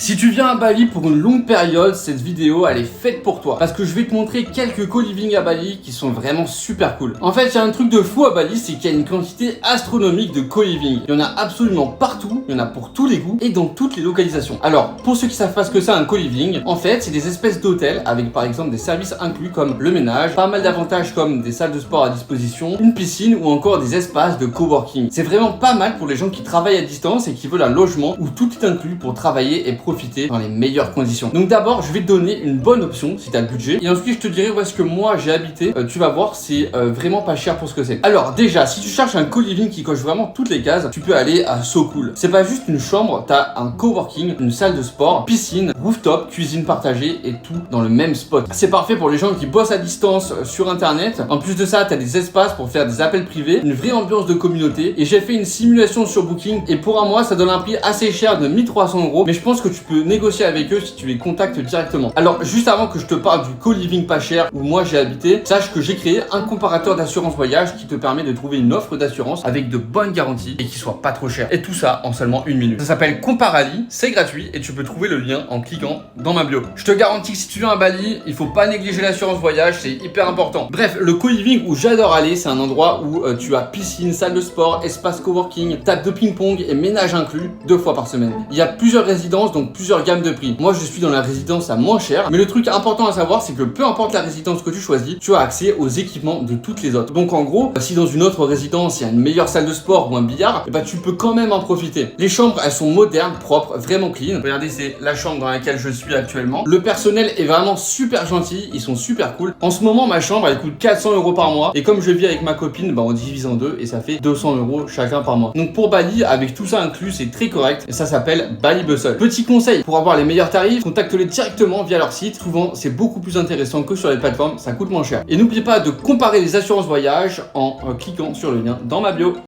Si tu viens à Bali pour une longue période, cette vidéo elle est faite pour toi. Parce que je vais te montrer quelques co-living à Bali qui sont vraiment super cool. En fait, il y a un truc de fou à Bali, c'est qu'il y a une quantité astronomique de co-living. Il y en a absolument partout, il y en a pour tous les goûts et dans toutes les localisations. Alors, pour ceux qui savent pas ce que c'est un co-living, en fait, c'est des espèces d'hôtels avec par exemple des services inclus comme le ménage, pas mal d'avantages comme des salles de sport à disposition, une piscine ou encore des espaces de coworking. C'est vraiment pas mal pour les gens qui travaillent à distance et qui veulent un logement où tout est inclus pour travailler et profiter dans les meilleures conditions. Donc d'abord, je vais te donner une bonne option si tu as le budget et ensuite je te dirai où est-ce que moi j'ai habité. Tu vas voir, c'est vraiment pas cher pour ce que c'est. Alors déjà, si tu cherches un co-living qui coche vraiment toutes les cases, tu peux aller à So Cool. C'est pas juste une chambre, tu as un coworking, une salle de sport, piscine, rooftop, cuisine partagée et tout dans le même spot. C'est parfait pour les gens qui bossent à distance sur internet. En plus de ça, tu as des espaces pour faire des appels privés, une vraie ambiance de communauté et j'ai fait une simulation sur Booking et pour un mois ça donne un prix assez cher de 1300 €, mais je pense que tu peux négocier avec eux si tu les contactes directement. Alors juste avant que je te parle du co-living pas cher où moi j'ai habité, sache que j'ai créé un comparateur d'assurance voyage qui te permet de trouver une offre d'assurance avec de bonnes garanties et qui soit pas trop cher. Et tout ça en seulement 1 minute. Ça s'appelle Comparali, c'est gratuit et tu peux trouver le lien en cliquant dans ma bio. Je te garantis que si tu viens à Bali, il faut pas négliger l'assurance voyage, c'est hyper important. Bref, le co-living où j'adore aller, c'est un endroit où tu as piscine, salle de sport, espace coworking, table de ping-pong et ménage inclus 2 fois par semaine. Il y a plusieurs résidences, donc plusieurs gammes de prix. Moi, je suis dans la résidence à moins cher, mais le truc important à savoir, c'est que peu importe la résidence que tu choisis, tu as accès aux équipements de toutes les autres. Donc en gros, si dans une autre résidence, il y a une meilleure salle de sport ou un billard, tu peux quand même en profiter. Les chambres, elles sont modernes, propres, vraiment clean. Regardez, c'est la chambre dans laquelle je suis actuellement. Le personnel est vraiment super gentil, ils sont super cool. En ce moment, ma chambre, elle coûte 400 € par mois, et comme je vis avec ma copine, on divise en deux, et ça fait 200 € chacun par mois. Donc pour Bali, avec tout ça inclus, c'est très correct, et ça s'appelle Bali Bustle. Petit conseil, pour avoir les meilleurs tarifs, contacte-les directement via leur site. Souvent, c'est beaucoup plus intéressant que sur les plateformes, ça coûte moins cher. Et n'oubliez pas de comparer les assurances voyage en cliquant sur le lien dans ma bio.